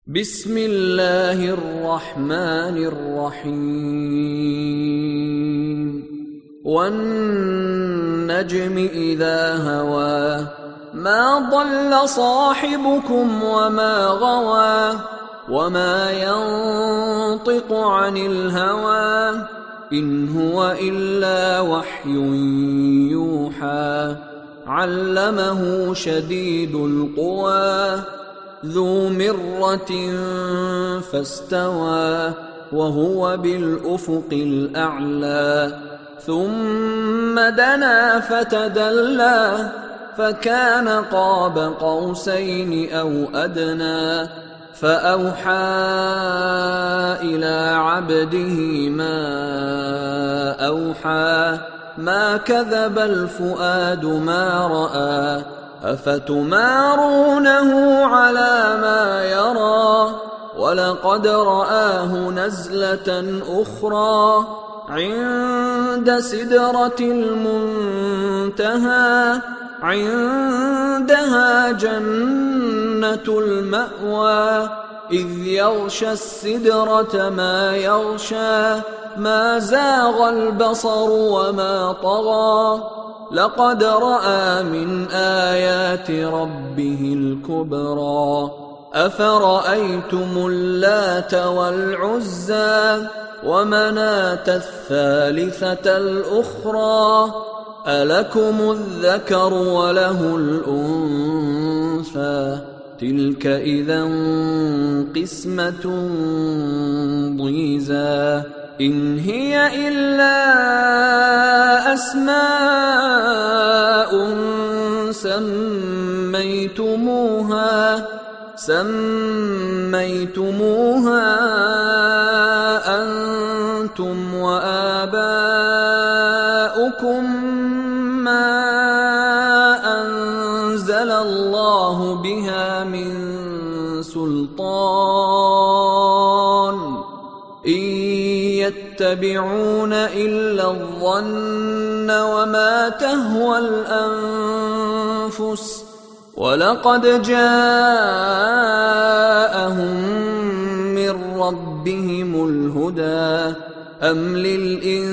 بسم الله الرحمن الرحيم والنجم إذا هوى ما ضل صاحبكم وما غوى وما ينطق عن الهوى إن هو إلا وحي يوحى علمه شديد القوى ذو مرة فاستوى وهو بالأفق الأعلى ثم دنا فتدلى فكان قاب قوسين أو أدنى فأوحى إلى عبده ما أوحى ما كذب الفؤاد ما رأى أفتمارونه على ما يرى ولقد رآه نزلة أخرى عند سدرة المنتهى عندها جنة المأوى إذ يغشى السدرة ما يغشى ما زاغ البصر وما طغى لقد رأى من آيات ربه الكبرى أفرأيتم اللات والعزى ومناة الثالثة الأخرى ألكم الذكر وله الأنثى تلك إذا قسمة ضيزى إن هي إلا أسماء سميتموها أنتم وآباؤكم ما أنزل الله بها من سلطان إن يتبعون إلا الظن وما تهوى الأنفس ولقد جاءهم من ربهم الهدى أم للإنسان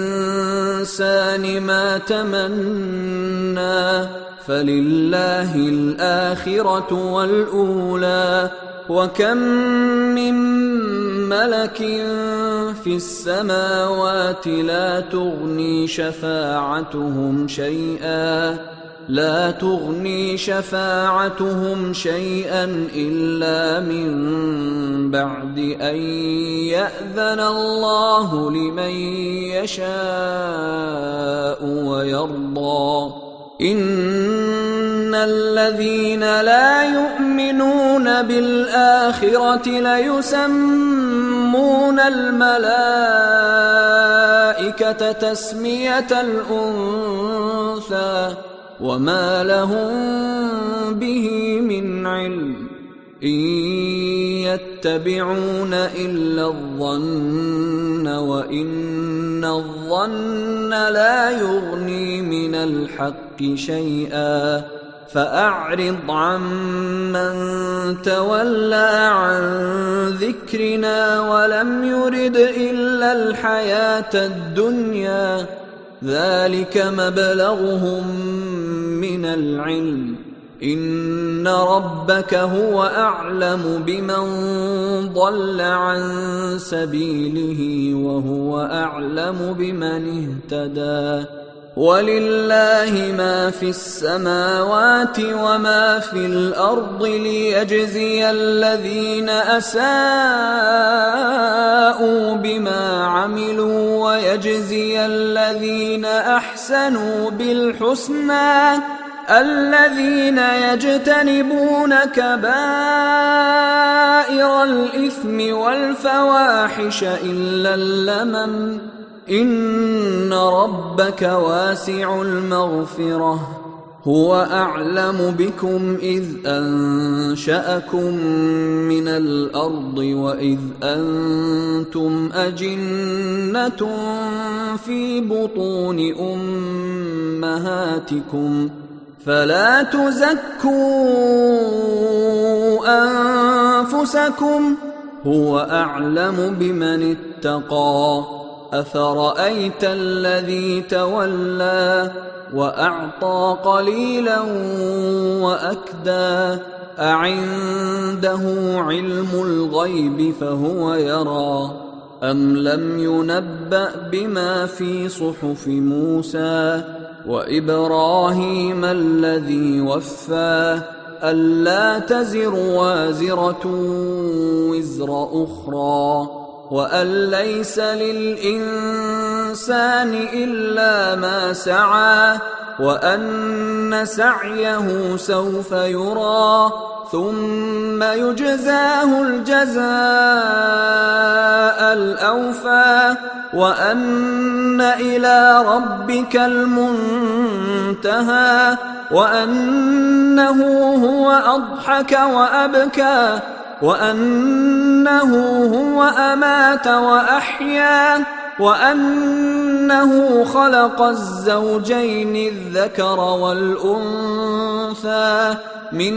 ما تمنى فلله الآخرة والأولى وكم من ملك في السماوات لا تغني شفاعتهم شيئا إلا من بعد أن يأذن الله لمن يشاء ويرضى إن الذين لا يؤمنون بالآخرة ليسمون الملائكة تسمية الأنثى وما لهم به من علم إن يتبعون إلا الظن وإن الظن لا يغني من الحق شيئا فأعرض عمن تولى عن ذكرنا ولم يرد إلا الحياة الدنيا ذلك مبلغهم من العلم إن ربك هو أعلم بمن ضل عن سبيله وهو أعلم بمن اهتدى ولله ما في السماوات وما في الأرض ليجزي الذين أساءوا بما عملوا ويجزي الذين أحسنوا بالحسنى الذين يجتنبون كبائر الإثم والفواحش إلا اللمم إن ربك واسع المغفرة هو أعلم بكم إذ أنشأكم من الأرض وإذ أنتم أجنة في بطون أمهاتكم فلا تزكوا أنفسكم هو أعلم بمن اتقى أفرأيت الذي تولى وأعطى قليلا وأكدى أعنده علم الغيب فهو يرى أم لم ينبأ بما في صحف موسى وإبراهيم الذي وفى ألا تزر وازرة وزر أخرى وأن ليس للإنسان إلا ما سعى وأن سعيه سوف يرى ثم يجزاه الجزاء الأوفى وأن إلى ربك المنتهى وأنه هو أضحك وأبكى وأنه هو أمات وأحيا وأنه خلق الزوجين الذكر والأنثى من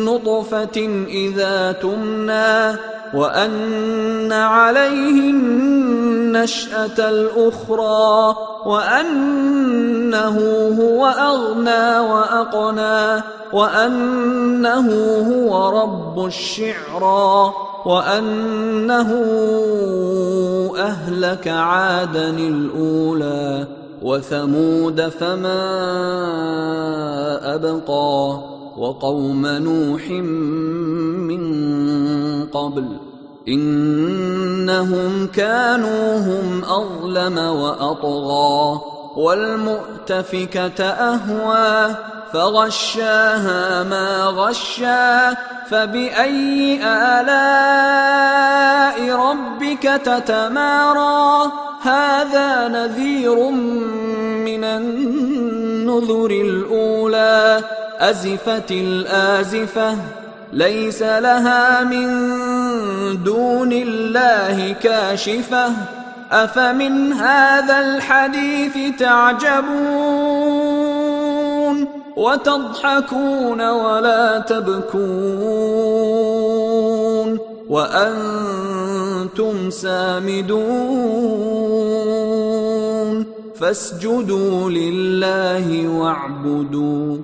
نطفة إذا تمنى وأن عليه النشأة الأخرى وأنه هو أغنى وأقنى وأنه هو رب الشعرى وأنه أهلك عادا الأولى وثمود فما أبقى وقوم نوح من قبل إنهم كانوا هم أظلم وأطغى والمؤتفكة أهوى فغشاها ما غشا فبأي آلاء ربك تتمارى هذا نذير من النذر الأولى أزفت الآزفة ليس لها من دون الله كاشفة أفمن هذا الحديث تعجبون وتضحكون ولا تبكون وأنتم سامدون فاسجدوا لله واعبدوا